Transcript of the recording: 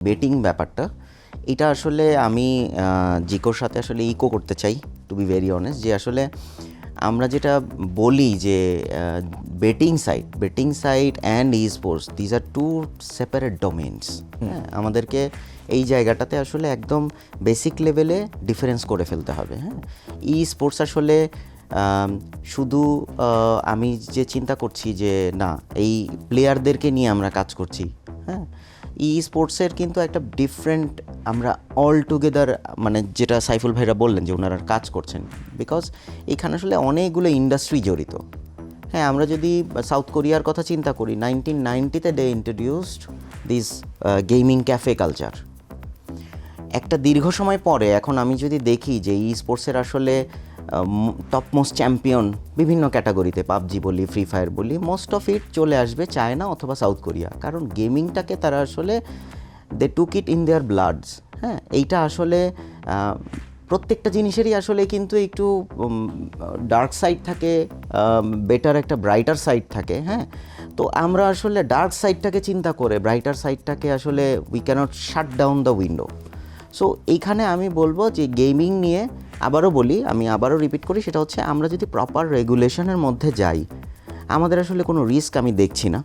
Betting ব্যাপারটা এটা আসলে আমি জিকোর সাথে আসলে ইকো করতে চাই, টু বি ভেরি অনেস্ট, যে আসলে আমরা যেটা বলি যে betting site and esports, these are two separate domains. হ্যাঁ, আমাদেরকে এই জায়গাটাতে আসলে একদম বেসিক লেভেলে ডিফারেন্স করে ফেলতে হবে। হ্যাঁ, ই স্পোর্টস আসলে শুধু আমি যে চিন্তা করছি যে না এই প্লেয়ারদেরকে নিয়ে আমরা কাজ করছি, হ্যাঁ, ই স্পোর্টসের কিন্তু একটা ডিফারেন্ট, আমরা অল টুগেদার, মানে যেটা সাইফুল ভাইরা বললেন যে ওনারা কাজ করছেন, বিকজ এখানে আসলে অনেকগুলো ইন্ডাস্ট্রি জড়িত। হ্যাঁ, আমরা যদি সাউথ কোরিয়ার কথা চিন্তা করি, 1990-তে they introduced this gaming cafe culture. একটা দীর্ঘ সময় পরে এখন আমি যদি দেখি যে ই স্পোর্টসের আসলে টপ মোস্ট চ্যাম্পিয়ন বিভিন্ন ক্যাটাগরিতে, পাবজি বলি, ফ্রি ফায়ার বলি, মোস্ট অফ ইট চলে আসবে চায়না অথবা সাউথ কোরিয়া, কারণ গেমিংটাকে তারা আসলে দে টুক ইট ইন দেয়ার ব্লাডস। হ্যাঁ, এইটা আসলে প্রত্যেকটা জিনিসেরই আসলে কিন্তু একটু ডার্ক সাইড থাকে, বেটার একটা ব্রাইটার সাইড থাকে। হ্যাঁ, তো আমরা আসলে ডার্ক সাইডটাকে চিন্তা করে ব্রাইটার সাইডটাকে আসলে we can't shut down the window. So এইখানে আমি বলবো যে গেমিং নিয়ে আমি আবারও রিপিট করি, সেটা হচ্ছে আমরা যদি প্রপার রেগুলেশনের মধ্যে যাই, আমাদের আসলে কোনো রিস্ক আমি দেখছি না।